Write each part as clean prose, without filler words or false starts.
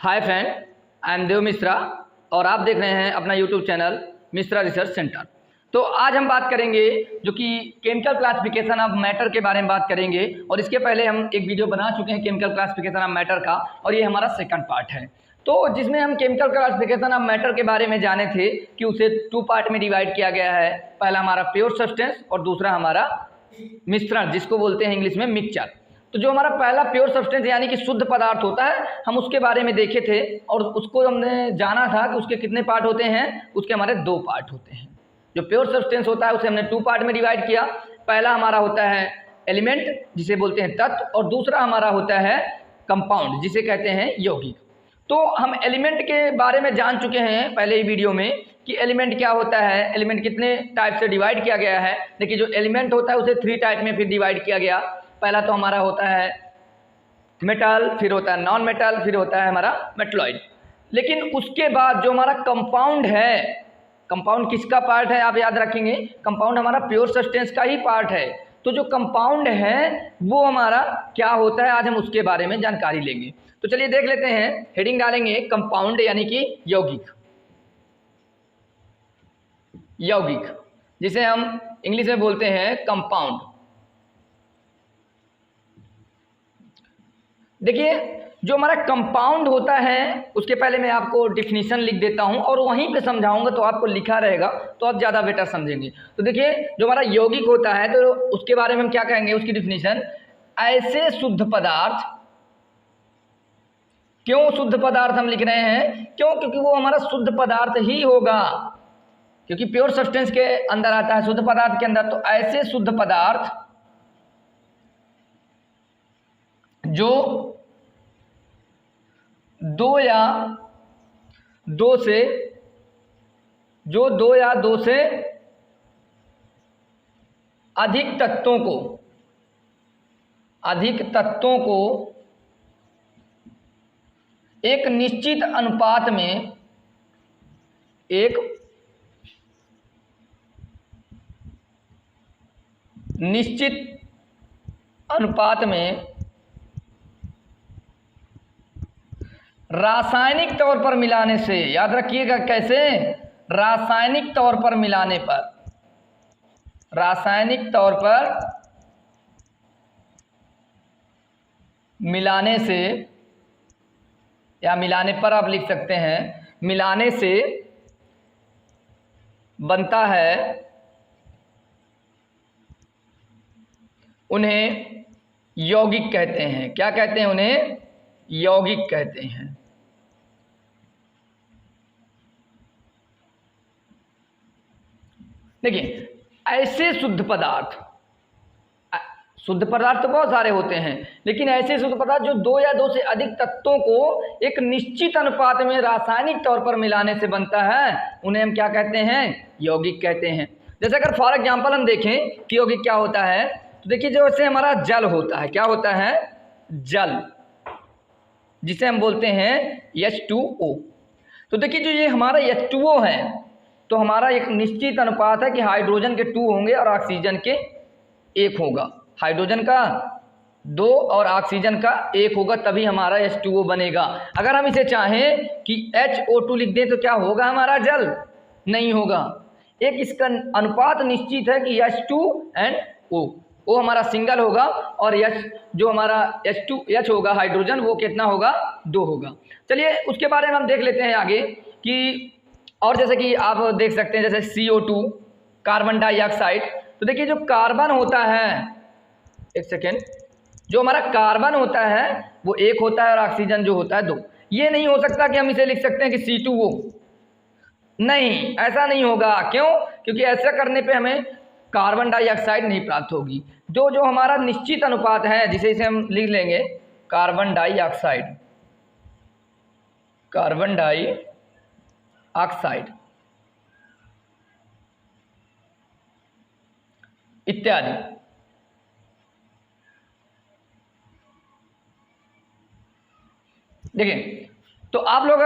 Hi friend, I am देव मिश्रा और आप देख रहे हैं अपना YouTube channel Mishra research centre. तो आज हम बात करेंगे जो कि केमिकल क्लासिफिकेशन ऑफ मैटर के बारे में बात करेंगे। और इसके पहले हम एक वीडियो बना चुके हैं केमिकल क्लासिफिकेशन ऑफ मैटर का, और ये हमारा सेकंड पार्ट है। तो जिसमें हम केमिकल क्लासिफिकेशन ऑफ मैटर के बारे में जाने थे कि उसे 2 पार्ट में डिवाइड किया गया है। पहला हमारा प्योर सब्सटेंस और दूसरा हमारा मिश्रण, जिसको बोलते हैं इंग्लिश में मिक्सचर। तो जो हमारा पहला प्योर सब्सटेंस यानी कि शुद्ध पदार्थ होता है, हम उसके बारे में देखे थे और उसको हमने जाना था कि उसके कितने पार्ट होते हैं। उसके हमारे 2 पार्ट होते हैं। जो प्योर सब्सटेंस होता है उसे हमने 2 पार्ट में डिवाइड किया। पहला हमारा होता है एलिमेंट, जिसे बोलते हैं तत्व, और दूसरा हमारा होता है कंपाउंड, जिसे कहते हैं यौगिक। तो हम एलिमेंट के बारे में जान चुके हैं पहले ही वीडियो में कि एलिमेंट क्या होता है, एलिमेंट कितने टाइप से डिवाइड किया गया है। देखिए, जो एलिमेंट होता है उसे 3 टाइप में फिर डिवाइड किया गया। पहला तो हमारा होता है मेटल, फिर होता है नॉन मेटल, फिर होता है हमारा मेटलॉइड। लेकिन उसके बाद जो हमारा कंपाउंड है, कंपाउंड किसका पार्ट है आप याद रखेंगे, कंपाउंड हमारा प्योर सब्सटेंस का ही पार्ट है। तो जो कंपाउंड है वो हमारा क्या होता है, आज हम उसके बारे में जानकारी लेंगे। तो चलिए देख लेते हैं, हेडिंग डालेंगे कंपाउंड यानी कि यौगिक। यौगिक जिसे हम इंग्लिश में बोलते हैं कंपाउंड। देखिए, जो हमारा कंपाउंड होता है उसके पहले मैं आपको डिफिनीशन लिख देता हूं और वहीं पे समझाऊंगा, तो आपको लिखा रहेगा तो आप ज़्यादा बेटर समझेंगे। तो देखिए, जो हमारा यौगिक होता है तो उसके बारे में हम क्या कहेंगे, उसकी डिफिनीशन, ऐसे शुद्ध पदार्थ। क्यों शुद्ध पदार्थ हम लिख रहे हैं, क्यों, क्योंकि वो हमारा शुद्ध पदार्थ ही होगा, क्योंकि प्योर सब्सटेंस के अंदर आता है, शुद्ध पदार्थ के अंदर। तो ऐसे शुद्ध पदार्थ जो 2 या 2 से अधिक तत्वों को एक निश्चित अनुपात में रासायनिक तौर पर मिलाने से, याद रखिएगा कैसे, रासायनिक तौर पर मिलाने से, या मिलाने पर आप लिख सकते हैं, मिलाने से बनता है, उन्हें यौगिक कहते हैं। क्या कहते हैं उन्हें? यौगिक कहते हैं। देखिए, ऐसे शुद्ध पदार्थ तो बहुत सारे होते हैं, लेकिन ऐसे शुद्ध पदार्थ जो 2 या 2 से अधिक तत्वों को एक निश्चित अनुपात में रासायनिक तौर पर मिलाने से बनता है, उन्हें हम क्या कहते हैं? यौगिक कहते हैं। जैसे अगर फॉर एग्जांपल हम देखें कि यौगिक क्या होता है, तो देखिए, जैसे हमारा जल होता है, क्या होता है? जल, जिसे हम बोलते हैं H2O। तो देखिए, जो ये हमारा H2O है, तो हमारा एक निश्चित अनुपात है कि हाइड्रोजन के 2 होंगे और ऑक्सीजन के 1 होगा। हाइड्रोजन का 2 और ऑक्सीजन का 1 होगा, तभी हमारा H2O बनेगा। अगर हम इसे चाहें कि HO2 लिख दें तो क्या होगा? हमारा जल नहीं होगा। एक इसका अनुपात निश्चित है कि H2 एंड O हमारा सिंगल होगा, और H जो हमारा H होगा हाइड्रोजन, वो कितना होगा? 2 होगा। चलिए उसके बारे में हम देख लेते हैं आगे कि, और जैसे कि आप देख सकते हैं, जैसे CO2 कार्बन डाइऑक्साइड। तो देखिए, जो कार्बन होता है, एक सेकेंड, जो हमारा कार्बन होता है वो 1 होता है और ऑक्सीजन जो होता है 2। ये नहीं हो सकता कि हम इसे लिख सकते हैं कि C2O, नहीं, ऐसा नहीं होगा। क्यों? क्योंकि ऐसा करने पे हमें कार्बन डाइऑक्साइड नहीं प्राप्त होगी। जो हमारा निश्चित अनुपात है, जिसे इसे हम लिख लेंगे कार्बन डाइऑक्साइड इत्यादि। देखिए, तो आप लोग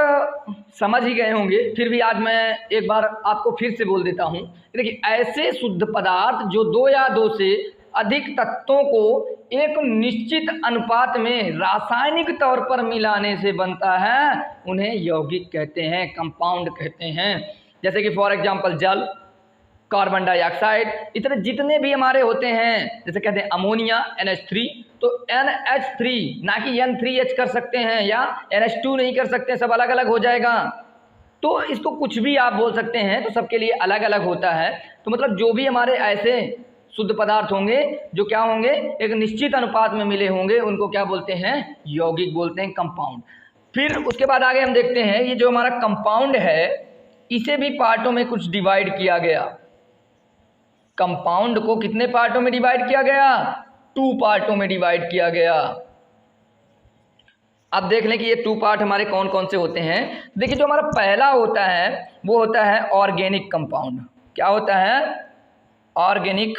समझ ही गए होंगे, फिर भी आज मैं एक बार आपको फिर से बोल देता हूं। देखिए, ऐसे शुद्ध पदार्थ जो 2 या 2 से अधिक तत्वों को एक निश्चित अनुपात में रासायनिक तौर पर मिलाने से बनता है, उन्हें यौगिक कहते हैं, कंपाउंड कहते हैं। जैसे कि फॉर एग्जांपल जल, कार्बन डाइऑक्साइड, इस तरह जितने भी हमारे होते हैं, जैसे कहते हैं अमोनिया NH3, तो NH3 ना कि N3H कर सकते हैं या NH2 नहीं कर सकते, सब अलग अलग हो जाएगा। तो इसको कुछ भी आप बोल सकते हैं, तो सबके लिए अलग अलग होता है। तो मतलब जो भी हमारे ऐसे शुद्ध पदार्थ होंगे जो क्या होंगे, एक निश्चित अनुपात में मिले होंगे, उनको क्या बोलते हैं, यौगिक बोलते हैं, कंपाउंड। फिर उसके बाद आगे हम देखते हैं, ये जो हमारा कंपाउंड है इसे भी पार्टों में कुछ डिवाइड किया गया। कंपाउंड को कितने पार्टों में डिवाइड किया गया, 2 पार्टों में डिवाइड किया गया। अब देख लें कि ये 2 पार्ट हमारे कौन कौन से होते हैं। देखिए जो हमारा पहला होता है वो होता है ऑर्गेनिक कंपाउंड। क्या होता है, ऑर्गेनिक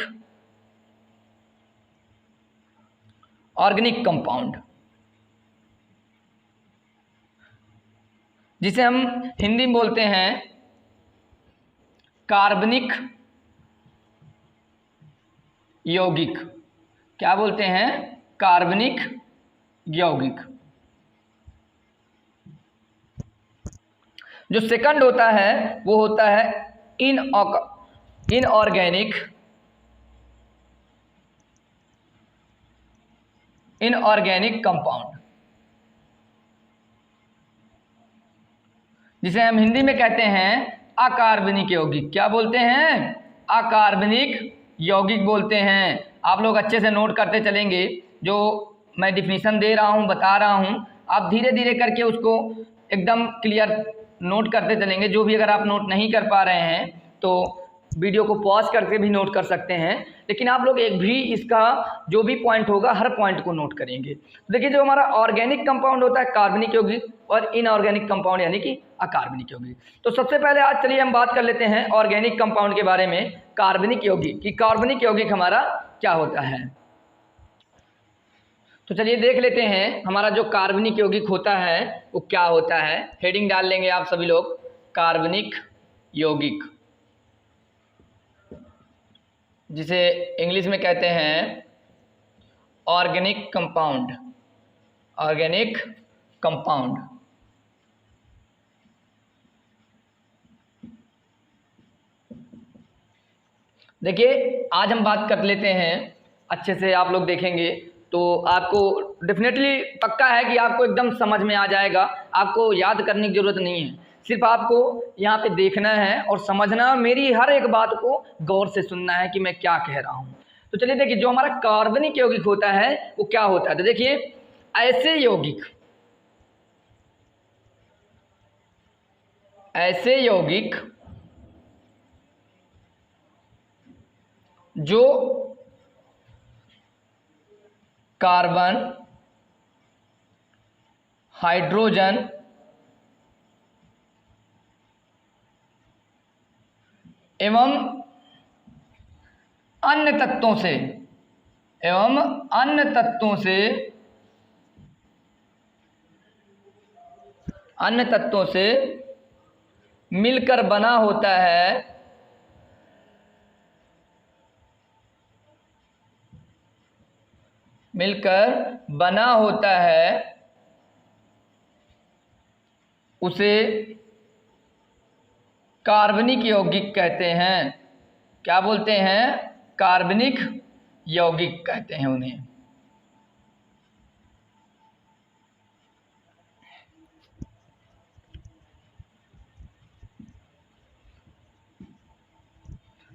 कंपाउंड, जिसे हम हिंदी में बोलते हैं कार्बनिक यौगिक। क्या बोलते हैं, कार्बनिक यौगिक। जो सेकंड होता है वो होता है इनऑर्गेनिक कंपाउंड, जिसे हम हिंदी में कहते हैं अकार्बनिक यौगिक। क्या बोलते हैं, अकार्बनिक यौगिक बोलते हैं। आप लोग अच्छे से नोट करते चलेंगे, जो मैं डिफिनीशन दे रहा हूँ, बता रहा हूँ, आप धीरे धीरे करके उसको एकदम क्लियर नोट करते चलेंगे। जो भी अगर आप नोट नहीं कर पा रहे हैं तो वीडियो को पॉज करके भी नोट कर सकते हैं, लेकिन आप लोग एक भी इसका जो भी पॉइंट होगा हर पॉइंट को नोट करेंगे। देखिए जो हमारा ऑर्गेनिक कंपाउंड होता है कार्बनिक यौगिक, और इनऑर्गेनिक कंपाउंड यानी कि अकार्बनिक यौगिक। तो सबसे पहले आज चलिए हम बात कर लेते हैं ऑर्गेनिक कंपाउंड के बारे में, कार्बनिक यौगिक, कि कार्बनिक यौगिक हमारा क्या होता है। तो चलिए देख लेते हैं हमारा जो कार्बनिक यौगिक होता है वो क्या होता है। हेडिंग डाल लेंगे आप सभी लोग, कार्बनिक यौगिक, जिसे इंग्लिश में कहते हैं ऑर्गेनिक कंपाउंड। Organic compound. देखिए आज हम बात कर लेते हैं, अच्छे से आप लोग देखेंगे तो आपको डेफिनेटली पक्का है कि आपको एकदम समझ में आ जाएगा। आपको याद करने की ज़रूरत नहीं है, सिर्फ आपको यहाँ पे देखना है और समझना, मेरी हर एक बात को गौर से सुनना है कि मैं क्या कह रहा हूँ। तो चलिए देखिए जो हमारा कार्बनिक यौगिक होता है वो क्या होता है। तो देखिए ऐसे यौगिक जो कार्बन, हाइड्रोजन एवं अन्य तत्वों से मिलकर बना होता है, उसे कार्बनिक यौगिक कहते हैं। क्या बोलते हैं, कार्बनिक यौगिक कहते हैं उन्हें।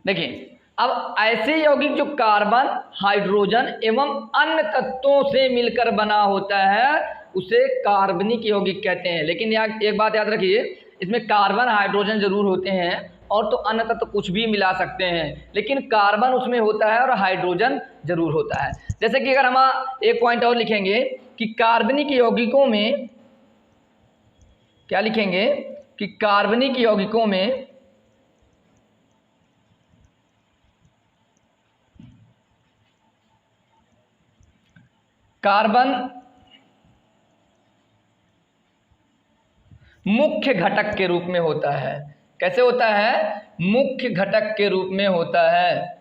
देखिए अब ऐसे यौगिक जो कार्बन, हाइड्रोजन एवं अन्य तत्वों से मिलकर बना होता है उसे कार्बनिक यौगिक कहते हैं। लेकिन यहाँ एक बात याद रखिए, इसमें कार्बन हाइड्रोजन जरूर होते हैं और तो अन्य तत्व कुछ भी मिला सकते हैं, लेकिन कार्बन उसमें होता है और हाइड्रोजन जरूर होता है। जैसे कि अगर हम एक पॉइंट और लिखेंगे कि कार्बनिक यौगिकों में, क्या लिखेंगे कि कार्बनिक यौगिकों में कार्बन मुख्य घटक के रूप में होता है। कैसे होता है, मुख्य घटक के रूप में होता है।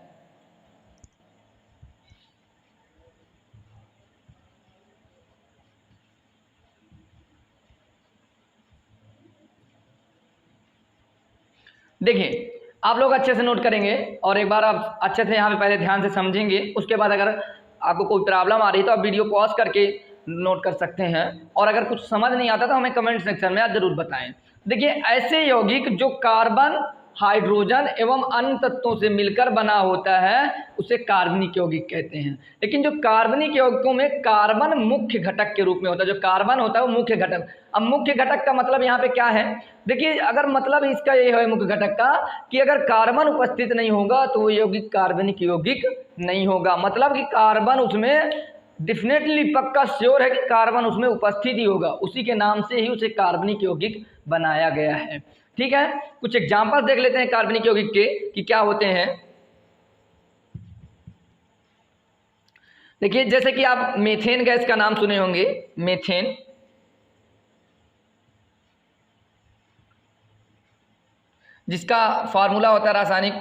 देखिए आप लोग अच्छे से नोट करेंगे और एक बार आप अच्छे से यहाँ पे पहले ध्यान से समझेंगे, उसके बाद अगर आपको कोई प्रॉब्लम आ रही है तो आप वीडियो पॉज करके नोट कर सकते हैं, और अगर कुछ समझ नहीं आता तो हमें कमेंट सेक्शन में आप जरूर बताएं। देखिए ऐसे यौगिक जो कार्बन, हाइड्रोजन एवं अन्य तत्वों से मिलकर बना होता है उसे कार्बनिक यौगिक कहते हैं। लेकिन जो कार्बनिक यौगिकों में कार्बन मुख्य घटक के रूप में होता है, जो कार्बन होता है वो मुख्य घटक। अब मुख्य घटक का मतलब यहाँ पे क्या है, देखिए अगर मतलब इसका ये है मुख्य घटक का कि अगर कार्बन उपस्थित नहीं होगा तो वो यौगिक कार्बनिक यौगिक नहीं होगा। मतलब कि कार्बन उसमें डेफिनेटली पक्का श्योर है कि कार्बन उसमें उपस्थित ही होगा, उसी के नाम से ही उसे कार्बनिक यौगिक बनाया गया है। ठीक है, कुछ एग्जांपल देख लेते हैं कार्बनिक यौगिक के कि क्या होते हैं। देखिए जैसे कि आप मीथेन गैस का नाम सुने होंगे, मीथेन, जिसका फार्मूला होता है रासायनिक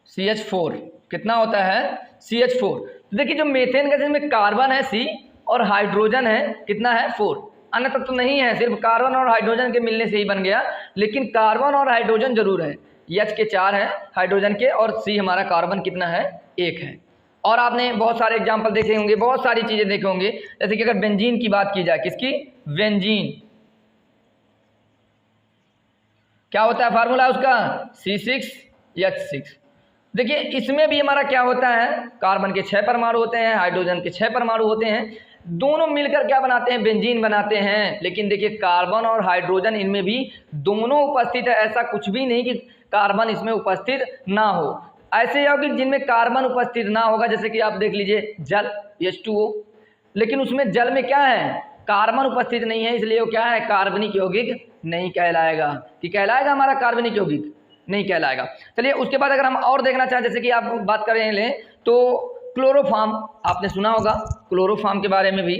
CH4। कितना होता है? CH4। तो देखिए जो मीथेन गैस में कार्बन है C और हाइड्रोजन है कितना है 4, अन्य तत्व तो नहीं है, सिर्फ कार्बन और हाइड्रोजन के मिलने से ही बन गया। लेकिन कार्बन और हाइड्रोजन जरूर है, H के 4 है हाइड्रोजन के, और C हमारा कार्बन कितना है 1 है। और आपने बहुत सारे एग्जाम्पल देखे होंगे, बहुत सारी चीजें देखे होंगे, जैसे कि अगर बेंजीन की बात की जाए, किसकी? बेंजीन, क्या होता है फार्मूला उसका? C6H6। देखिए इसमें भी हमारा क्या होता है, कार्बन के 6 परमाणु होते हैं, हाइड्रोजन के 6 परमाणु होते हैं, दोनों मिलकर क्या बनाते हैं? बेंजीन बनाते हैं। लेकिन देखिए कार्बन और हाइड्रोजन इनमें भी दोनों उपस्थित है, ऐसा कुछ भी नहीं कि कार्बन इसमें उपस्थित ना हो। ऐसे यौगिक जिनमें कार्बन उपस्थित ना होगा, जैसे कि आप देख लीजिए जल H2O, लेकिन उसमें जल में क्या है? कार्बन उपस्थित नहीं है, इसलिए वो क्या है? कार्बनिक यौगिक नहीं कहलाएगा। कि कहलाएगा हमारा कार्बनिक यौगिक? नहीं कहलाएगा। चलिए उसके बाद अगर हम और देखना चाहें, जैसे कि आप बात करें लें तो क्लोरोफॉर्म, आपने सुना होगा क्लोरोफॉर्म के बारे में भी।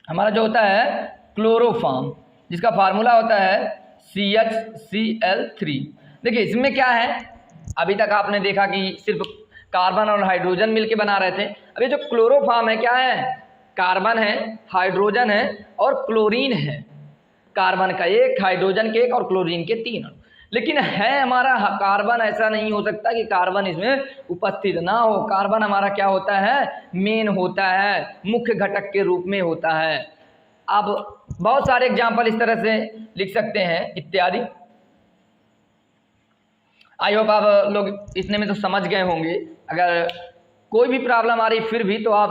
हमारा जो होता है क्लोरोफॉर्म, जिसका फार्मूला होता है CHCl3। देखिए इसमें क्या है, अभी तक आपने देखा कि सिर्फ कार्बन और हाइड्रोजन मिलके बना रहे थे। अब ये जो क्लोरोफॉर्म है क्या है? कार्बन है, हाइड्रोजन है और क्लोरीन है। कार्बन का 1, हाइड्रोजन के 1 और क्लोरीन के 3। लेकिन है हमारा कार्बन, ऐसा नहीं हो सकता कि कार्बन इसमें उपस्थित ना हो। कार्बन हमारा क्या होता है? मेन होता है, मुख्य घटक के रूप में होता है। अब बहुत सारे एग्जाम्पल इस तरह से लिख सकते हैं इत्यादि। आई होप आप लोग इतने में तो समझ गए होंगे। अगर कोई भी प्रॉब्लम आ रही फिर भी तो आप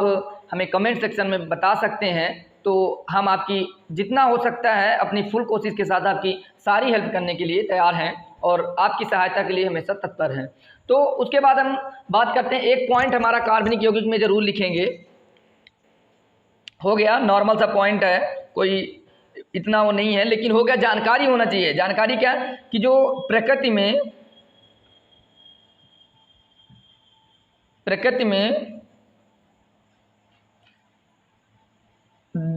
हमें कमेंट सेक्शन में बता सकते हैं, तो हम आपकी जितना हो सकता है अपनी फुल कोशिश के साथ आपकी सारी हेल्प करने के लिए तैयार हैं और आपकी सहायता के लिए हमेशा तत्पर हैं। तो उसके बाद हम बात करते हैं, एक पॉइंट हमारा कार्बनिक यौगिक में जरूर लिखेंगे। हो गया, नॉर्मल सा पॉइंट है, कोई इतना वो नहीं है, लेकिन हो गया, जानकारी होना चाहिए। जानकारी क्या? कि जो प्रकृति में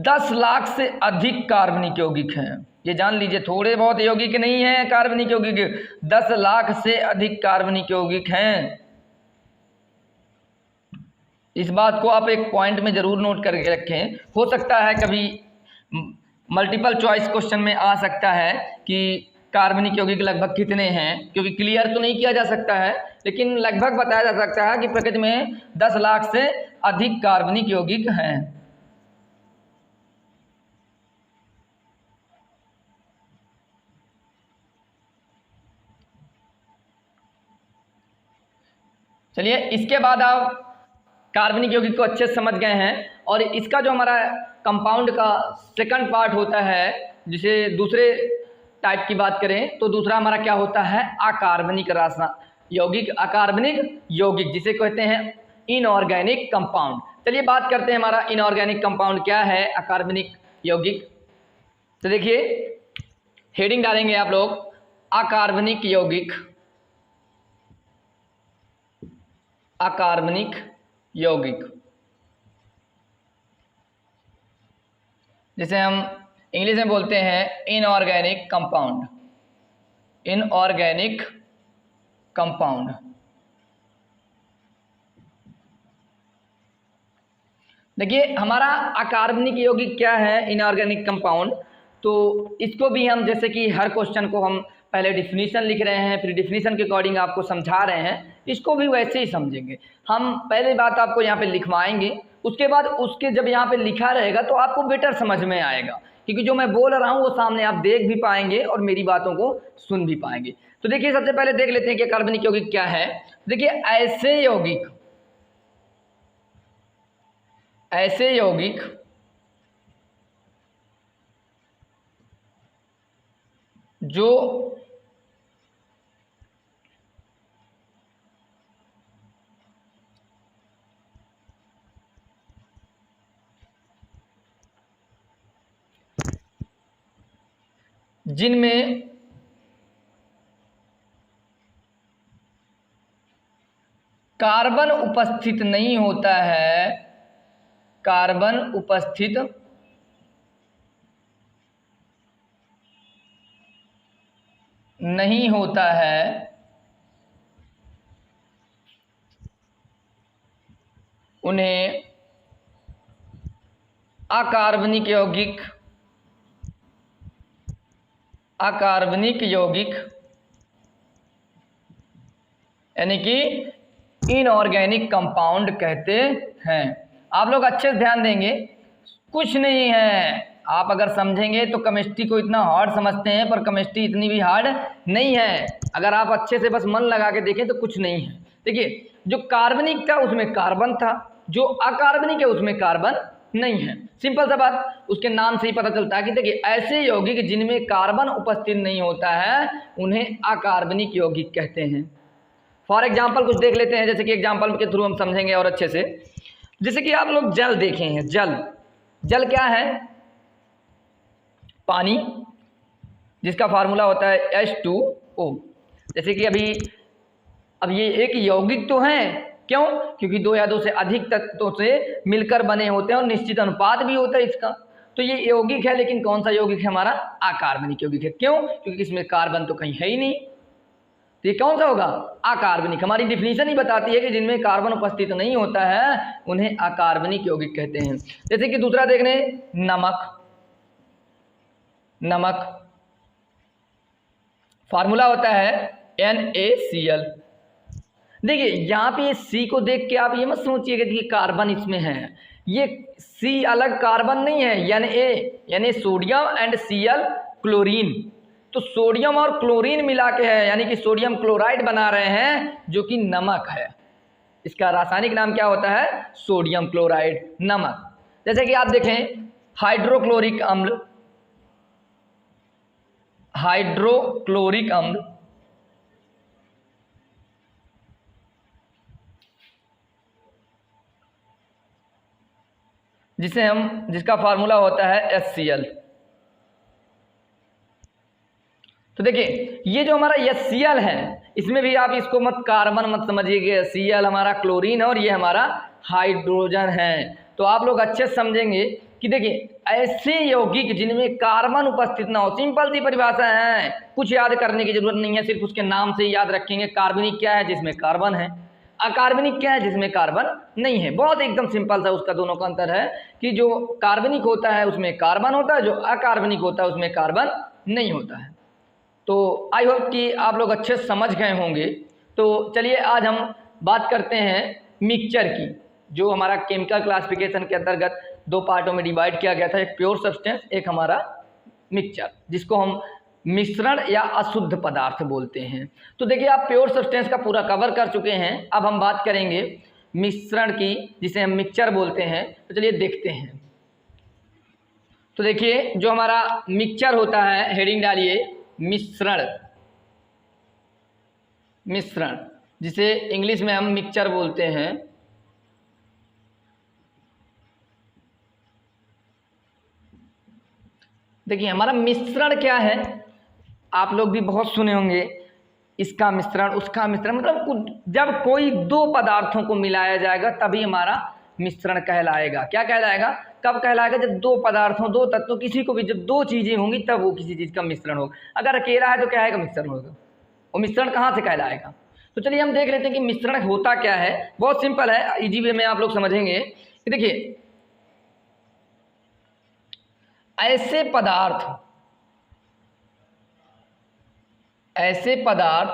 10 लाख से अधिक कार्बनिक यौगिक हैं। ये जान लीजिए, थोड़े बहुत यौगिक नहीं है कार्बनिक यौगिक, 10 लाख से अधिक कार्बनिक यौगिक हैं। इस बात को आप एक पॉइंट में जरूर नोट करके रखें। हो सकता है कभी मल्टीपल चॉइस क्वेश्चन में आ सकता है कि कार्बनिक यौगिक लगभग कितने हैं, क्योंकि क्लियर तो नहीं किया जा सकता है, लेकिन लगभग बताया जा सकता है कि प्रकृति में 10 लाख से अधिक कार्बनिक यौगिक हैं। चलिए इसके बाद आप कार्बनिक यौगिक को अच्छे से समझ गए हैं, और इसका जो हमारा कंपाउंड का सेकंड पार्ट होता है, जिसे दूसरे टाइप की बात करें तो दूसरा हमारा क्या होता है? अकार्बनिक यौगिक, अकार्बनिक यौगिक जिसे कहते हैं इनऑर्गेनिक कंपाउंड। चलिए बात करते हैं हमारा इनऑर्गेनिक कंपाउंड क्या है, अकार्बनिक यौगिक। तो देखिए हेडिंग डालेंगे आप लोग, अकार्बनिक यौगिक, अकार्बनिक यौगिक, जिसे हम इंग्लिश में बोलते हैं इनऑर्गेनिक कंपाउंड, इनऑर्गेनिक कंपाउंड। देखिए हमारा अकार्बनिक यौगिक क्या है, इनऑर्गेनिक कंपाउंड, तो इसको भी हम जैसे कि हर क्वेश्चन को हम पहले डिफिनीशन लिख रहे हैं, फिर डिफिनीशन के अकॉर्डिंग आपको समझा रहे हैं, इसको भी वैसे ही समझेंगे हम। पहले बात आपको यहाँ पे लिखवाएंगे, उसके बाद उसके जब यहाँ पे लिखा रहेगा तो आपको बेटर समझ में आएगा, क्योंकि जो मैं बोल रहा हूँ वो सामने आप देख भी पाएंगे और मेरी बातों को सुन भी पाएंगे। तो देखिए सबसे पहले देख लेते हैं कि कार्बनिक यौगिक क्या है। देखिए ऐसे यौगिक जो जिनमें कार्बन उपस्थित नहीं होता है, कार्बन उपस्थित नहीं होता है, उन्हें अकार्बनिक यौगिक यानी कि इनऑर्गेनिक कंपाउंड कहते हैं। आप लोग अच्छे से ध्यान देंगे, कुछ नहीं है। आप अगर समझेंगे तो केमिस्ट्री को इतना हार्ड समझते हैं, पर केमिस्ट्री इतनी भी हार्ड नहीं है। अगर आप अच्छे से बस मन लगा के देखें तो कुछ नहीं है। देखिए जो कार्बनिक था उसमें कार्बन था, जो अकार्बनिक है उसमें कार्बन नहीं है। सिंपल सा बात, उसके नाम से ही पता चलता है कि देखिए ऐसे यौगिक जिनमें कार्बन उपस्थित नहीं होता है उन्हें अकार्बनिक यौगिक कहते हैं। फॉर एग्जाम्पल कुछ देख लेते हैं, जैसे कि एग्जाम्पल के थ्रू हम समझेंगे और अच्छे से। जैसे कि आप लोग जल देखे हैं, जल क्या है? पानी, जिसका फार्मूला होता है H2O। जैसे कि अब ये एक यौगिक तो है, क्यों? क्योंकि 2 या 2 से अधिक तत्वों से मिलकर बने होते हैं और निश्चित अनुपात भी होता है इसका। तो ये यौगिक है, लेकिन कौन सा यौगिक है? हमारा अकार्बनिक यौगिक है। क्यों? क्योंकि इसमें कार्बन तो कहीं है ही नहीं। तो ये कौन सा होगा? अकार्बनिक। हमारी डिफिनीशन ही बताती है कि जिनमें कार्बन उपस्थित नहीं होता है उन्हें अकार्बनिक यौगिक कहते हैं। जैसे कि दूसरा देख रहे हैं, नमक, फार्मूला होता है NaCl। देखिए यहाँ पे ये C को देख के आप ये मत सोचिएगा कि कार्बन इसमें है, ये C अलग कार्बन नहीं है, Na यानी सोडियम एंड Cl क्लोरीन। तो सोडियम और क्लोरीन मिला के है, यानी कि सोडियम क्लोराइड बना रहे हैं जो कि नमक है। इसका रासायनिक नाम क्या होता है? सोडियम क्लोराइड, नमक। जैसे कि आप देखें हाइड्रोक्लोरिक अम्ल, जिसका फार्मूला होता है HCl। तो देखिए ये जो हमारा HCl है, इसमें भी आप इसको कार्बन मत समझिएगा। Cl हमारा क्लोरीन है और ये हमारा हाइड्रोजन है। तो आप लोग अच्छे से समझेंगे कि देखिए ऐसे यौगिक जिनमें कार्बन उपस्थित ना हो, सिंपल सी परिभाषा है, कुछ याद करने की जरूरत नहीं है, सिर्फ उसके नाम से ही याद रखेंगे। कार्बनिक क्या है? जिसमें कार्बन है। अकार्बनिक क्या है? जिसमें कार्बन नहीं है। बहुत एकदम सिंपल सा उसका दोनों का अंतर है कि जो कार्बनिक होता है उसमें कार्बन होता है, जो अकार्बनिक होता है उसमें कार्बन नहीं होता है। तो आई होप कि आप लोग अच्छे से समझ गए होंगे। तो चलिए आज हम बात करते हैं मिक्सचर की, जो हमारा केमिकल क्लासिफिकेशन के अंतर्गत 2 पार्टों में डिवाइड किया गया था, एक प्योर सब्सटेंस, एक हमारा मिक्सचर, जिसको हम मिश्रण या अशुद्ध पदार्थ बोलते हैं। तो देखिए आप प्योर सब्सटेंस का पूरा कवर कर चुके हैं, अब हम बात करेंगे मिश्रण की, जिसे हम मिक्सचर बोलते हैं। तो चलिए देखते हैं। तो देखिए जो हमारा मिक्सचर होता है, हेडिंग डालिए मिश्रण, जिसे इंग्लिश में हम मिक्सचर बोलते हैं। देखिए हमारा मिश्रण क्या है, आप लोग भी बहुत सुने होंगे, इसका मिश्रण, उसका मिश्रण। मतलब जब कोई 2 पदार्थों को मिलाया जाएगा तभी हमारा मिश्रण कहलाएगा। क्या कहलाएगा? कब कहलाएगा? जब 2 पदार्थों, 2 तत्वों, किसी को भी जब 2 चीज़ें होंगी तब वो किसी चीज़ का मिश्रण होगा। अगर अकेला है तो क्या आएगा? मिश्रण होगा। वो मिश्रण कहाँ से कहलाएगा? तो चलिए हम देख लेते हैं कि मिश्रण होता क्या है। बहुत सिंपल है, इजी वे में आप लोग समझेंगे कि देखिए ऐसे पदार्थ ऐसे पदार्थ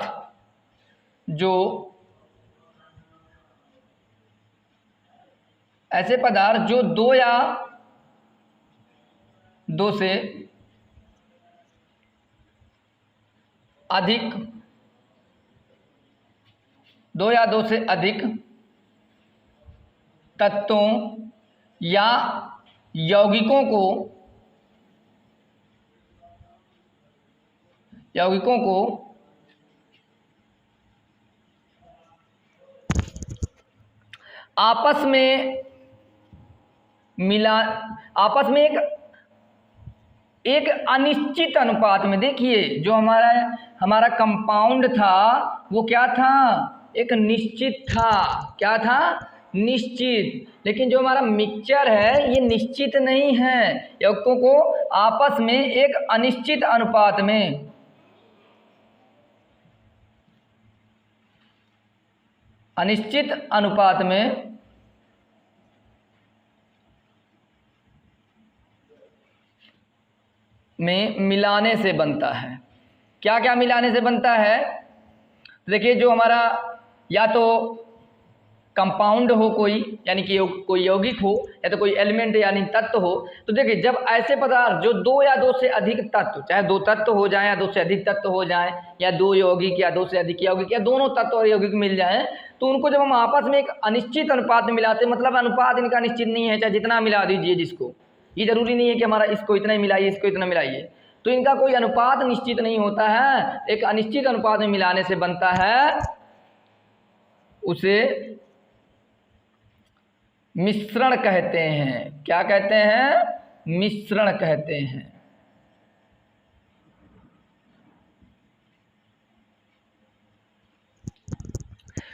जो दो या दो से अधिक तत्वों या यौगिकों को आपस में एक अनिश्चित अनुपात में, देखिए जो हमारा कंपाउंड था वो क्या था, एक निश्चित था। क्या था? निश्चित। लेकिन जो हमारा मिक्सचर है ये निश्चित नहीं है। यौगिकों को आपस में एक अनिश्चित अनुपात में मिलाने से बनता है। क्या क्या मिलाने से बनता है? देखिए जो हमारा या तो कंपाउंड हो कोई, यानी कि कोई यौगिक हो, या तो कोई एलिमेंट यानी तत्व हो। तो देखिए जब ऐसे पदार्थ जो दो या दो से अधिक तत्व, चाहे दो तत्व हो जाए या दो से अधिक तत्व हो जाए, या दो यौगिक या दो से अधिक यौगिक या दोनों तत्व और यौगिक मिल जाए, तो उनको जब हम आपस में एक अनिश्चित अनुपात में मिलाते हैं, मतलब अनुपात इनका निश्चित नहीं है, चाहे जितना मिला दीजिए जिसको, ये जरूरी नहीं है कि हमारा इसको इतना ही मिलाइए, इसको इतना मिलाइए, तो इनका कोई अनुपात निश्चित नहीं होता है। एक अनिश्चित अनुपात में मिलाने से बनता है, उसे मिश्रण कहते हैं। क्या कहते हैं? मिश्रण कहते हैं।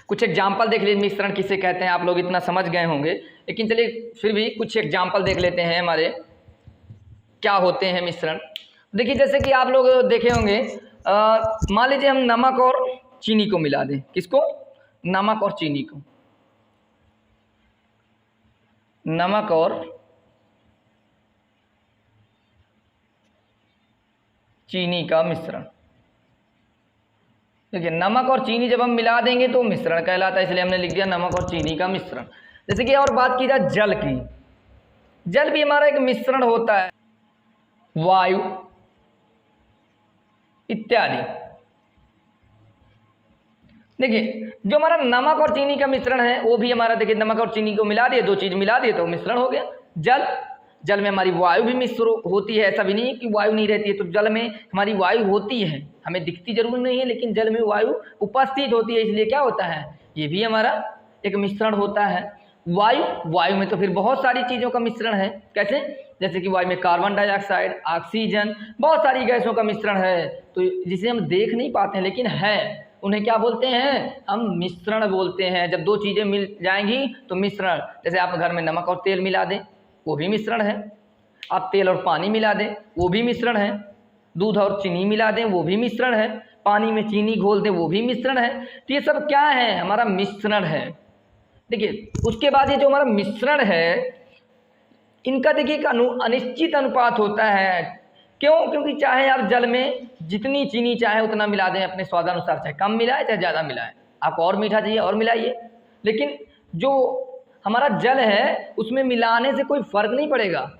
कुछ एग्जाम्पल देख लीजिए मिश्रण किसे कहते हैं। आप लोग इतना समझ गए होंगे, लेकिन चलिए फिर भी कुछ एग्जाम्पल देख लेते हैं हमारे क्या होते हैं मिश्रण। देखिए जैसे कि आप लोग देखे होंगे, मान लीजिए हम नमक और चीनी को मिला दें। किसको? नमक और चीनी को। नमक और चीनी का मिश्रण। देखिए नमक और चीनी जब हम मिला देंगे तो मिश्रण कहलाता है, इसलिए हमने लिख दिया नमक और चीनी का मिश्रण। जैसे कि और बात की जाए जल की, जल भी हमारा एक मिश्रण होता है, वायु इत्यादि। देखिए जो हमारा नमक और चीनी का मिश्रण है वो भी हमारा, देखिए नमक और चीनी को मिला दिए, दो चीज मिला दिए तो मिश्रण हो गया। जल में हमारी वायु भी मिश्र होती है, ऐसा भी नहीं है कि वायु नहीं रहती है, तो जल में हमारी वायु होती है, हमें दिखती जरूर नहीं है लेकिन जल में वायु उपस्थित होती है, इसलिए क्या होता है, ये भी हमारा एक मिश्रण होता है। वायु में तो फिर बहुत सारी चीज़ों का मिश्रण है। कैसे? जैसे कि वायु में कार्बन डाइऑक्साइड, ऑक्सीजन, बहुत सारी गैसों का मिश्रण है, तो जिसे हम देख नहीं पाते हैं लेकिन है, उन्हें क्या बोलते हैं? हम मिश्रण बोलते हैं। जब दो चीज़ें मिल जाएंगी तो मिश्रण। जैसे आप घर में नमक और तेल मिला दें, वो भी मिश्रण है। आप तेल और पानी मिला दें, वो भी मिश्रण है। दूध और चीनी मिला दें, वो भी मिश्रण है। पानी में चीनी घोल दें, वो भी मिश्रण है। तो ये सब क्या है? हमारा मिश्रण है। देखिए उसके बाद ये जो हमारा मिश्रण है, इनका देखिए एक अनिश्चित अनुपात होता है। क्यों? क्योंकि चाहे आप जल में जितनी चीनी चाहे उतना मिला दें अपने स्वादानुसार, चाहे कम मिलाए चाहे ज़्यादा मिलाए, आपको और मीठा चाहिए और मिलाइए, लेकिन जो हमारा जल है उसमें मिलाने से कोई फर्क नहीं पड़ेगा,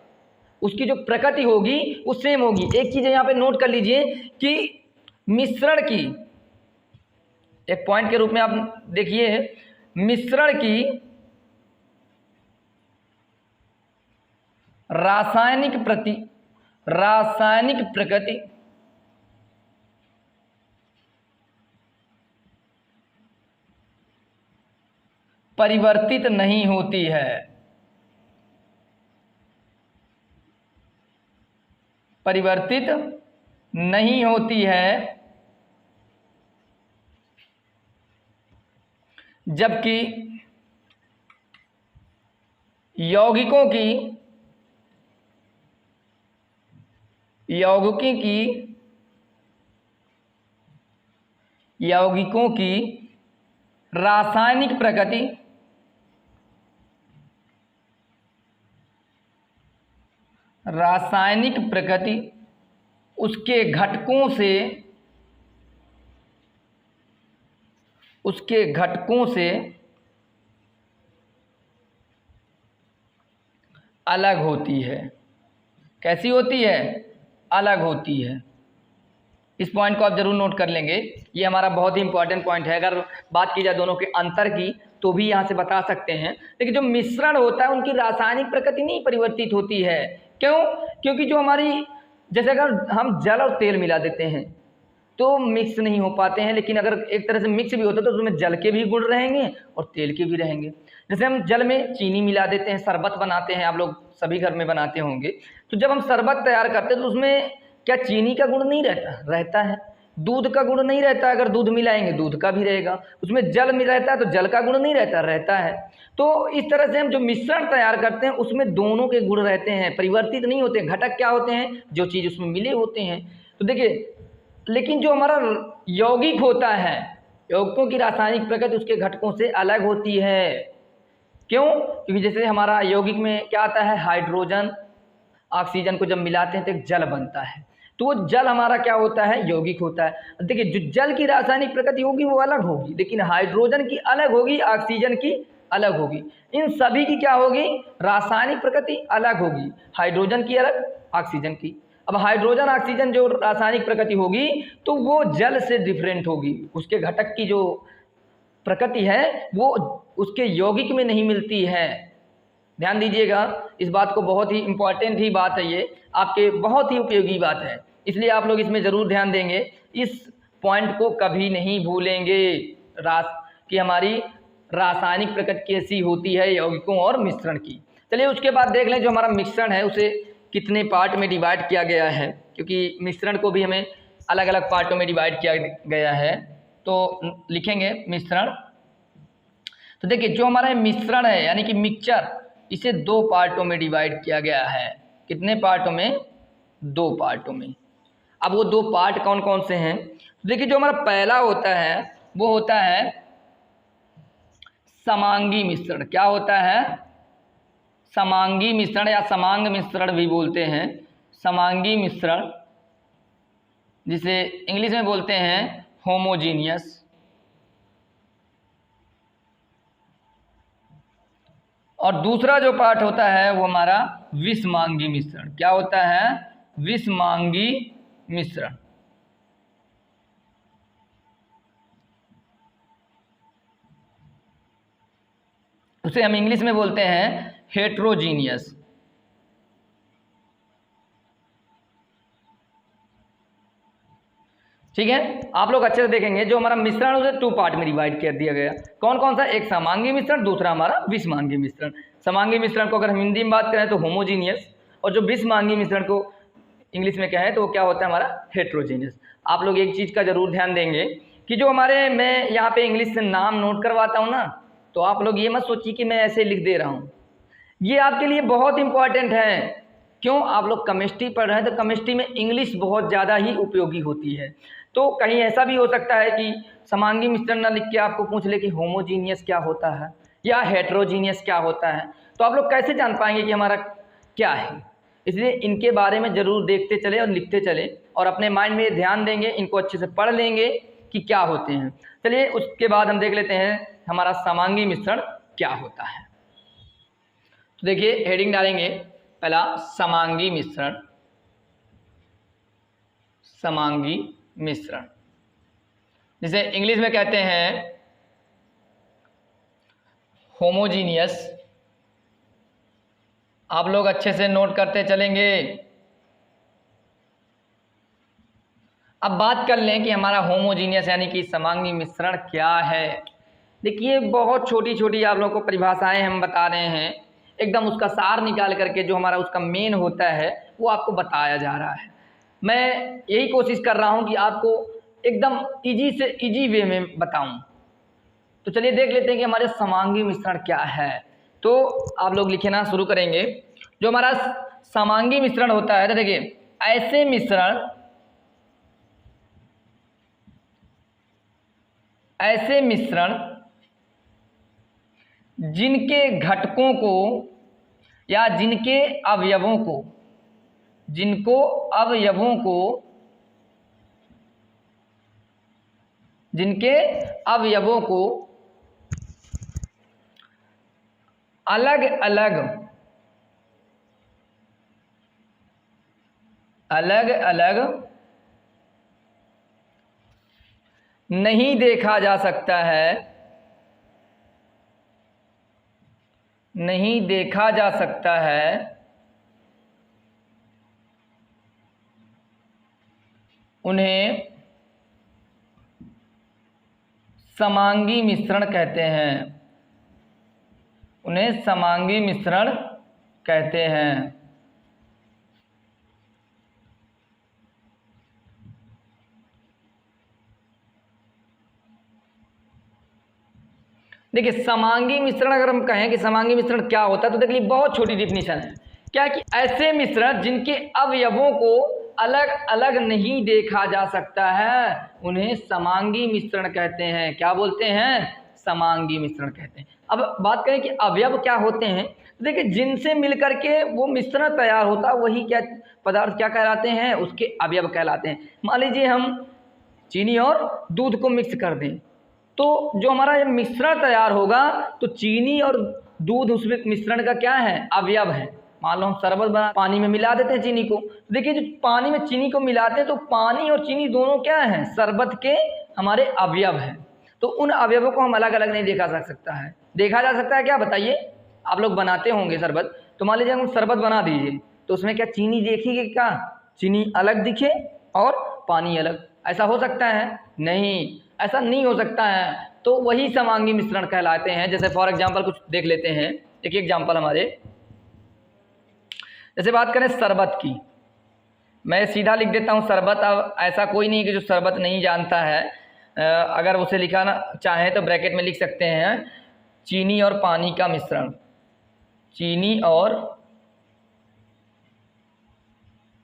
उसकी जो प्रकृति होगी वो सेम होगी। एक चीज़ यहाँ पे नोट कर लीजिए कि मिश्रण की, एक पॉइंट के रूप में आप देखिए, मिश्रण की रासायनिक प्रकृति परिवर्तित नहीं होती है। परिवर्तित नहीं होती है, जबकि यौगिकों की रासायनिक प्रकृति उसके घटकों से उसके घटकों से अलग होती है। कैसी होती है? अलग होती है। इस पॉइंट को आप जरूर नोट कर लेंगे, ये हमारा बहुत ही इंपॉर्टेंट पॉइंट है। अगर बात की जाए दोनों के अंतर की तो भी यहाँ से बता सकते हैं। लेकिन जो मिश्रण होता है उनकी रासायनिक प्रकृति नहीं परिवर्तित होती है। क्यों? क्योंकि जो हमारी, जैसे अगर हम जल और तेल मिला देते हैं तो मिक्स नहीं हो पाते हैं, लेकिन अगर एक तरह से मिक्स भी होता है तो उसमें जल के भी गुण रहेंगे और तेल के भी रहेंगे। जैसे हम जल में चीनी मिला देते हैं, शरबत बनाते हैं, आप लोग सभी घर में बनाते होंगे। तो जब हम शरबत तैयार करते हैं तो उसमें क्या चीनी का गुण नहीं रहता है? दूध का गुण नहीं रहता, अगर दूध मिलाएंगे दूध का भी रहेगा। उसमें जल में रहता है तो जल का गुण नहीं रहता है। तो इस तरह से हम जो मिश्रण तैयार करते हैं उसमें दोनों के गुण रहते हैं, परिवर्तित नहीं होते। घटक क्या होते हैं? जो चीज़ उसमें मिले होते हैं। तो देखिए, लेकिन जो हमारा यौगिक होता है, यौगिकों की रासायनिक प्रकृति उसके घटकों से अलग होती है। क्यों? क्योंकि जैसे हमारा यौगिक में क्या आता है? हाइड्रोजन ऑक्सीजन को जब मिलाते हैं तो एक जल बनता है। तो वो जल हमारा क्या होता है? यौगिक होता है। देखिए, जो जल की रासायनिक प्रकृति होगी वो अलग होगी, लेकिन हाइड्रोजन की अलग होगी, ऑक्सीजन की अलग होगी। इन सभी की क्या होगी? रासायनिक प्रकृति अलग होगी, हाइड्रोजन की अलग, ऑक्सीजन की। अब हाइड्रोजन ऑक्सीजन जो रासायनिक प्रकृति होगी तो वो जल से डिफरेंट होगी। उसके घटक की जो प्रकृति है वो उसके यौगिक में नहीं मिलती है। ध्यान दीजिएगा इस बात को, बहुत ही इंपॉर्टेंट ही बात है, ये आपके बहुत ही उपयोगी बात है, इसलिए आप लोग इसमें ज़रूर ध्यान देंगे। इस पॉइंट को कभी नहीं भूलेंगे कि हमारी रासायनिक प्रकृति कैसी होती है यौगिकों और मिश्रण की। चलिए उसके बाद देख लें जो हमारा मिश्रण है उसे कितने पार्ट में डिवाइड किया गया है, क्योंकि मिश्रण को भी हमें अलग अलग पार्टों में डिवाइड किया गया है। तो लिखेंगे मिश्रण। तो देखिए, जो हमारा मिश्रण है यानी कि मिक्सचर, इसे 2 पार्टों में डिवाइड किया गया है। कितने पार्टों में? 2 पार्टों में। अब वो 2 पार्ट कौन कौन से हैं? तो देखिए, जो हमारा पहला होता है वो होता है समांगी मिश्रण। क्या होता है? समांगी मिश्रण या समांग मिश्रण भी बोलते हैं। समांगी मिश्रण, जिसे इंग्लिश में बोलते हैं होमोजीनियस। और दूसरा जो पार्ट होता है वो हमारा विषमांगी मिश्रण। क्या होता है? विषमांगी मिश्रण। उसे हम इंग्लिश में बोलते हैं हेट्रोजीनियस। ठीक है, आप लोग अच्छे से देखेंगे जो हमारा मिश्रण उसे 2 पार्ट में डिवाइड कर दिया गया। कौन कौन सा? एक समांगी मिश्रण, दूसरा हमारा विषमांगी मिश्रण। समांगी मिश्रण को अगर हम हिंदी में बात करें तो होमोजीनियस, और जो विषमांगी मिश्रण को इंग्लिश में कहें तो वो क्या होता है? हमारा हेट्रोजीनियस। आप लोग एक चीज़ का जरूर ध्यान देंगे कि जो हमारे, मैं यहाँ पे इंग्लिश से नाम नोट करवाता हूँ ना, तो आप लोग ये मत सोचिए कि मैं ऐसे लिख दे रहा हूँ, ये आपके लिए बहुत इंपॉर्टेंट है। क्यों? आप लोग केमिस्ट्री पढ़ रहे हैं तो केमिस्ट्री में इंग्लिश बहुत ज़्यादा ही उपयोगी होती है। तो कहीं ऐसा भी हो सकता है कि समांगी मिश्रण ना लिख के आपको पूछ ले कि होमोजीनियस क्या होता है या हेट्रोजीनियस क्या होता है, तो आप लोग कैसे जान पाएंगे कि हमारा क्या है? इसलिए इनके बारे में ज़रूर देखते चले और लिखते चले और अपने माइंड में ध्यान देंगे, इनको अच्छे से पढ़ लेंगे कि क्या होते हैं। चलिए उसके बाद हम देख लेते हैं हमारा समांगी मिश्रण क्या होता है। तो देखिए हेडिंग डालेंगे, पहला समांगी मिश्रण। समांगी मिश्रण जिसे इंग्लिश में कहते हैं होमोजीनियस। आप लोग अच्छे से नोट करते चलेंगे। अब बात कर लें कि हमारा होमोजीनियस यानी कि समांगी मिश्रण क्या है। देखिए बहुत छोटी छोटी आप लोगों को परिभाषाएं हम बता रहे हैं, एकदम उसका सार निकाल करके जो हमारा उसका मेन होता है वो आपको बताया जा रहा है। मैं यही कोशिश कर रहा हूं कि आपको एकदम इजी से इजी वे में बताऊं। तो चलिए देख लेते हैं कि हमारे समांगी मिश्रण क्या है। तो आप लोग लिखना शुरू करेंगे। जो हमारा समांगी मिश्रण होता है, तो देखिए ऐसे मिश्रण जिनके घटकों को या जिनके अवयवों को जिनके अवयवों को अलग अलग नहीं देखा जा सकता है, नहीं देखा जा सकता है, उन्हें समांगी मिश्रण कहते हैं, उन्हें समांगी मिश्रण कहते हैं। देखिए समांगी मिश्रण अगर हम कहें कि समांगी मिश्रण क्या होता है तो देखिए बहुत छोटी डिफिनीशन है। क्या कि ऐसे मिश्रण जिनके अवयवों को अलग अलग नहीं देखा जा सकता है उन्हें समांगी मिश्रण कहते हैं। क्या बोलते हैं? समांगी मिश्रण कहते हैं। अब बात करें कि अवयव क्या होते हैं तो देखिए जिनसे मिलकर के वो मिश्रण तैयार होता है वही क्या पदार्थ क्या कहलाते हैं? उसके अवयव कहलाते हैं। मान लीजिए हम चीनी और दूध को मिक्स कर दें तो जो हमारा ये मिश्रण तैयार होगा तो चीनी और दूध उसमें मिश्रण का क्या है? अवयव है। मान लो हम शरबत बना पानी में मिला देते हैं चीनी को, देखिए जो पानी में चीनी को मिलाते हैं तो पानी और चीनी दोनों क्या है? शरबत के हमारे अवयव हैं। तो उन अवयवों को हम अलग अलग नहीं देखा जा सकता है। देखा जा सकता है क्या? बताइए। आप लोग बनाते होंगे शरबत, तो मान लीजिए हम शरबत बना दीजिए तो उसमें क्या चीनी देखिए, क्या चीनी अलग दिखे और पानी अलग, ऐसा हो सकता है? नहीं, ऐसा नहीं हो सकता है। तो वही समांगी मिश्रण कहलाते हैं। जैसे फॉर एग्जांपल कुछ देख लेते हैं, एक एग्जांपल हमारे, जैसे बात करें शरबत की, मैं सीधा लिख देता हूँ शरबत। अब ऐसा कोई नहीं कि जो शरबत नहीं जानता है, अगर उसे लिखाना चाहें तो ब्रैकेट में लिख सकते हैं चीनी और पानी का मिश्रण, चीनी और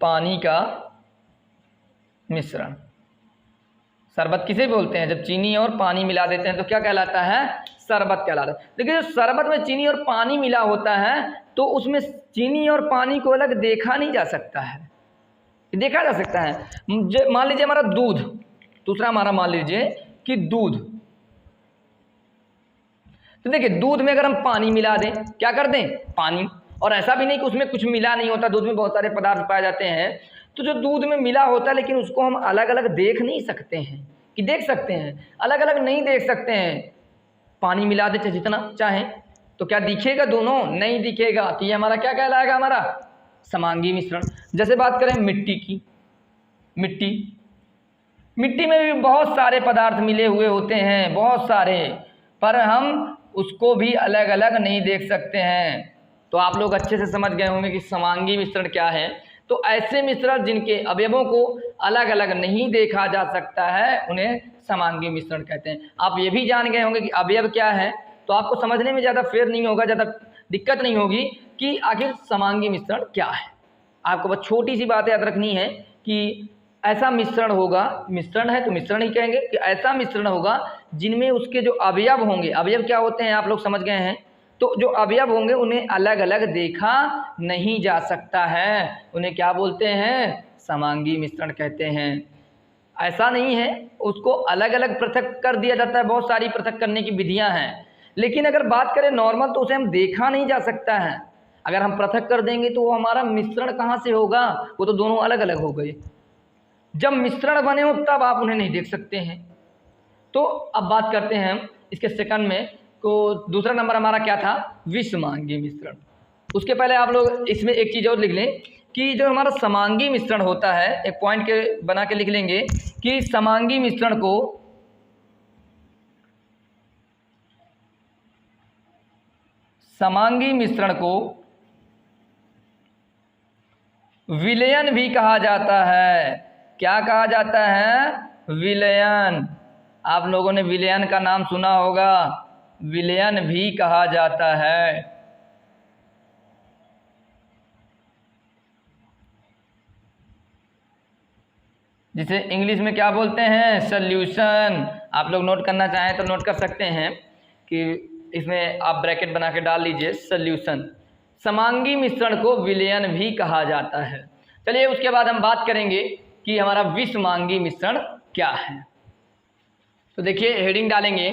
पानी का मिश्रण। शरबत किसे बोलते हैं? जब चीनी और पानी मिला देते हैं तो क्या कहलाता है? शरबत कहलाता है। देखिए जो शरबत में चीनी और पानी मिला होता है तो उसमें चीनी और पानी को अलग देखा नहीं जा सकता है, देखा जा सकता है। मान लीजिए हमारा दूध, दूसरा हमारा मान लीजिए कि दूध, तो देखिए दूध में अगर हम पानी मिला दें, क्या कर दें? पानी, और ऐसा भी नहीं कि उसमें कुछ मिला नहीं होता, दूध में बहुत सारे पदार्थ पाए जाते हैं। तो जो दूध में मिला होता है लेकिन उसको हम अलग अलग देख नहीं सकते हैं, कि देख सकते हैं, अलग अलग नहीं देख सकते हैं। पानी मिला दे जितना चाहें तो क्या दिखेगा? दोनों नहीं दिखेगा। तो ये हमारा क्या कहलाएगा? हमारा समांगी मिश्रण। जैसे बात करें मिट्टी की, मिट्टी में भी बहुत सारे पदार्थ मिले हुए होते हैं, बहुत सारे, पर हम उसको भी अलग अलग नहीं देख सकते हैं। तो आप लोग अच्छे से समझ गए होंगे कि समांगी मिश्रण क्या है। तो ऐसे मिश्रण जिनके अवयवों को अलग अलग नहीं देखा जा सकता है उन्हें समांगी मिश्रण कहते हैं। आप ये भी जान गए होंगे कि अवयव क्या है, तो आपको समझने में ज़्यादा फेर नहीं होगा, ज़्यादा दिक्कत नहीं होगी कि आखिर समांगी मिश्रण क्या है। आपको बस छोटी सी बात याद रखनी है कि ऐसा मिश्रण होगा, मिश्रण है तो मिश्रण ही कहेंगे, कि ऐसा मिश्रण होगा जिनमें उसके जो अवयव होंगे, अवयव क्या होते हैं आप लोग समझ गए हैं, तो जो अवयव होंगे उन्हें अलग अलग देखा नहीं जा सकता है, उन्हें क्या बोलते हैं? समांगी मिश्रण कहते हैं। ऐसा नहीं है, उसको अलग अलग पृथक कर दिया जाता है, बहुत सारी पृथक करने की विधियां हैं, लेकिन अगर बात करें नॉर्मल तो उसे हम देखा नहीं जा सकता है। अगर हम पृथक कर देंगे तो वो हमारा मिश्रण कहाँ से होगा? वो तो दोनों अलग अलग हो गए। जब मिश्रण बने हो तब आप उन्हें नहीं देख सकते हैं। तो अब बात करते हैं हम इसके सेकंड में, तो दूसरा नंबर हमारा क्या था? विषमांगी मिश्रण। उसके पहले आप लोग इसमें एक चीज़ और लिख लें कि जो हमारा समांगी मिश्रण होता है, एक पॉइंट के बना के लिख लेंगे कि समांगी मिश्रण को विलयन भी कहा जाता है। क्या कहा जाता है? विलयन। आप लोगों ने विलयन का नाम सुना होगा, विलयन भी कहा जाता है। जिसे इंग्लिश में क्या बोलते हैं? सॉल्यूशन। आप लोग नोट करना चाहें तो नोट कर सकते हैं कि इसमें आप ब्रैकेट बना के डाल लीजिए सॉल्यूशन। समांगी मिश्रण को विलयन भी कहा जाता है। चलिए उसके बाद हम बात करेंगे कि हमारा विषमांगी मिश्रण क्या है। तो देखिए हेडिंग डालेंगे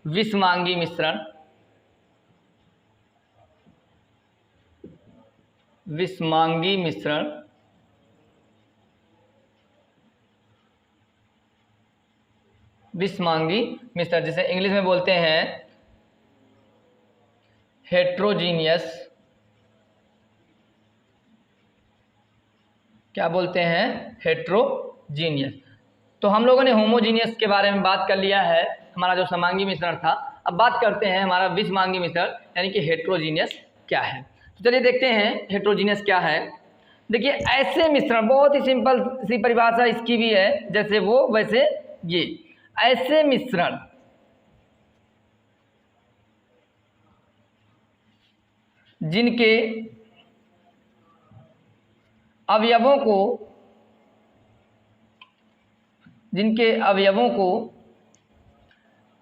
विषमांगी मिश्रण। विषमांगी मिश्रण विषमांगी मिश्रण जिसे इंग्लिश में बोलते हैं हेट्रोजीनियस, क्या बोलते हैं, हेट्रोजीनियस। तो हम लोगों ने होमोजीनियस के बारे में बात कर लिया है, हमारा जो समांगी मिश्रण था। अब बात करते हैं हमारा विषमांगी मिश्रण यानी कि हेट्रोजीनियस क्या है। तो चलिए देखते हैं हेट्रोजीनियस क्या है। देखिए ऐसे मिश्रण, बहुत ही सिंपल सी परिभाषा इसकी भी है, जैसे वो वैसे ये, ऐसे मिश्रण जिनके अवयवों को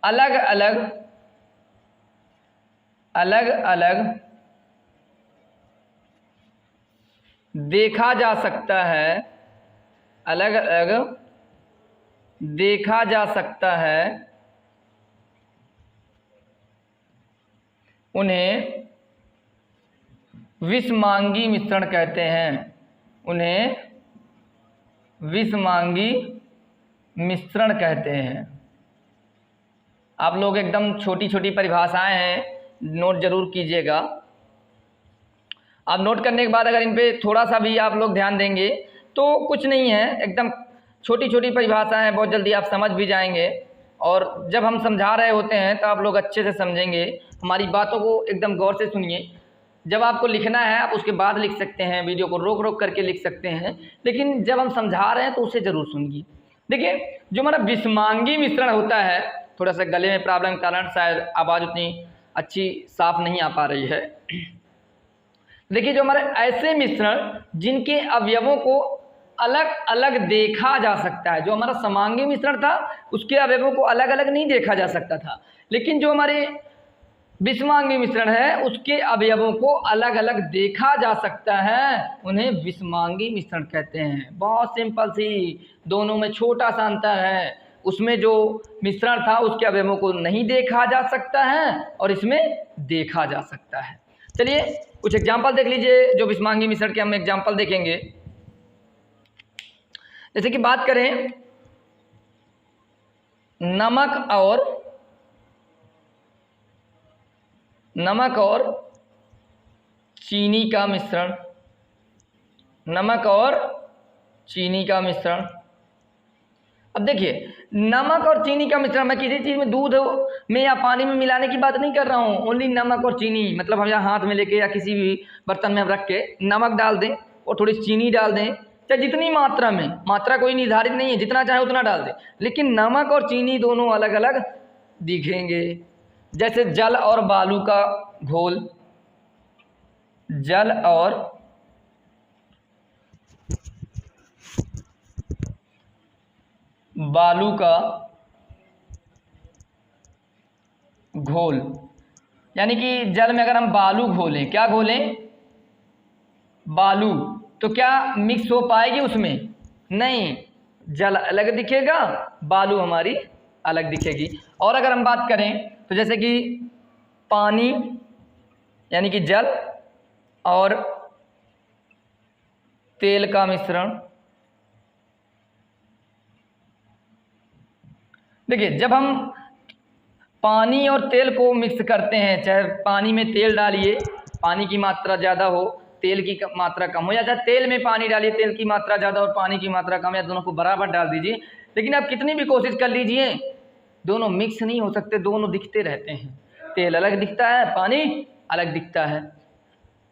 अलग अलग देखा जा सकता है, अलग अलग देखा जा सकता है, उन्हें विषमांगी मिश्रण कहते हैं। उन्हें विषमांगी मिश्रण कहते हैं। आप लोग एकदम छोटी छोटी परिभाषाएं हैं, नोट जरूर कीजिएगा। आप नोट करने के बाद अगर इन पे थोड़ा सा भी आप लोग ध्यान देंगे तो कुछ नहीं है, एकदम छोटी छोटी परिभाषाएं हैं, बहुत जल्दी आप समझ भी जाएंगे। और जब हम समझा रहे होते हैं तो आप लोग अच्छे से समझेंगे, हमारी बातों को एकदम गौर से सुनिए। जब आपको लिखना है आप उसके बाद लिख सकते हैं, वीडियो को रोक रोक करके लिख सकते हैं, लेकिन जब हम समझा रहे हैं तो उसे ज़रूर सुनिए। देखिए जो हमारा विषमांगी मिश्रण होता है, थोड़ा सा गले में प्रॉब्लम के कारण शायद आवाज़ उतनी अच्छी साफ नहीं आ पा रही है। देखिए जो हमारे ऐसे मिश्रण जिनके अवयवों को अलग अलग देखा जा सकता है, जो हमारा समांगी मिश्रण था उसके अवयवों को अलग अलग नहीं देखा जा सकता था, लेकिन जो हमारे विषमांगी मिश्रण है उसके अवयवों को अलग अलग देखा जा सकता है, उन्हें विषमांगी मिश्रण कहते हैं। बहुत सिंपल सी, दोनों में छोटा सा अंतर है। उसमें जो मिश्रण था उसके अवयवों को नहीं देखा जा सकता है और इसमें देखा जा सकता है। चलिए कुछ एग्जाम्पल देख लीजिए, जो विषमांगी मिश्रण के हम एग्जाम्पल देखेंगे। जैसे कि बात करें नमक और चीनी का मिश्रण। नमक और चीनी का मिश्रण। अब देखिए नमक और चीनी का मिश्रण, मैं किसी चीज़ में दूध में या पानी में मिलाने की बात नहीं कर रहा हूँ, ओनली नमक और चीनी। मतलब हम यहाँ हाथ में लेके या किसी भी बर्तन में हम रख के नमक डाल दें और थोड़ी चीनी डाल दें, चाहे जितनी मात्रा में, मात्रा कोई निर्धारित नहीं है, जितना चाहे उतना डाल दें, लेकिन नमक और चीनी दोनों अलग अलग दिखेंगे। जैसे जल और बालू का घोल, जल और बालू का घोल, यानी कि जल में अगर हम बालू घोलें, क्या घोलें, बालू, तो क्या मिक्स हो पाएगी उसमें? नहीं, जल अलग दिखेगा, बालू हमारी अलग दिखेगी। और अगर हम बात करें तो जैसे कि पानी यानी कि जल और तेल का मिश्रण। देखिए जब हम पानी और तेल को मिक्स करते हैं, चाहे पानी में तेल डालिए, पानी की मात्रा ज़्यादा हो, तेल की मात्रा कम हो, या चाहे तेल में पानी डालिए, तेल की मात्रा ज़्यादा और पानी की मात्रा कम, या दोनों को बराबर डाल दीजिए, लेकिन आप कितनी भी कोशिश कर लीजिए दोनों मिक्स नहीं हो सकते, दोनों दिखते रहते हैं। तेल अलग दिखता है, पानी अलग दिखता है।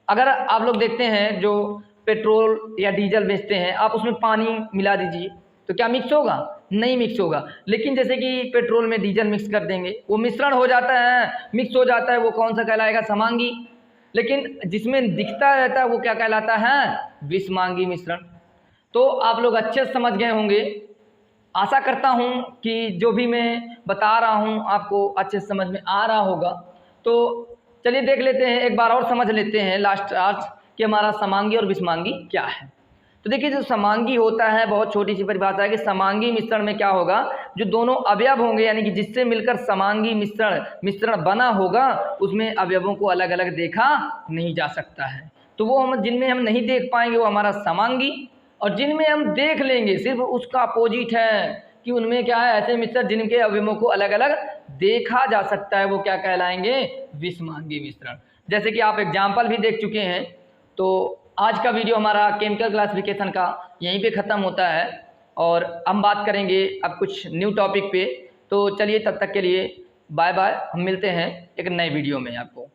अगर आप लोग देखते हैं जो पेट्रोल या डीजल बेचते हैं, आप उसमें पानी मिला दीजिए तो क्या मिक्स होगा? नहीं मिक्स होगा। लेकिन जैसे कि पेट्रोल में डीजल मिक्स कर देंगे, वो मिश्रण हो जाता है, मिक्स हो जाता है, वो कौन सा कहलाएगा? समांगी। लेकिन जिसमें दिखता रहता है वो क्या कहलाता है? विषमांगी मिश्रण। तो आप लोग अच्छे से समझ गए होंगे। आशा करता हूँ कि जो भी मैं बता रहा हूँ आपको अच्छे से समझ में आ रहा होगा। तो चलिए देख लेते हैं, एक बार और समझ लेते हैं लास्ट कि हमारा समांगी और विषमांगी क्या है। तो देखिए जो समांगी होता है, बहुत छोटी सी परिभाषा है कि समांगी मिश्रण में क्या होगा, जो दोनों अवयव होंगे यानी कि जिससे मिलकर समांगी मिश्रण बना होगा, उसमें अवयवों को अलग अलग देखा नहीं जा सकता है। तो वो हम जिनमें हम नहीं देख पाएंगे वो हमारा समांगी, और जिनमें हम देख लेंगे सिर्फ उसका अपोजिट है कि उनमें क्या है, ऐसे मिश्रण जिनके अवयवों को अलग अलग देखा जा सकता है, वो क्या कहलाएंगे, विषमांगी मिश्रण। जैसे कि आप एग्जाम्पल भी देख चुके हैं। तो आज का वीडियो हमारा केमिकल क्लासिफिकेशन का यहीं पे ख़त्म होता है, और हम बात करेंगे अब कुछ न्यू टॉपिक पे। तो चलिए तब तक के लिए बाय बाय, हम मिलते हैं एक नए वीडियो में आपको।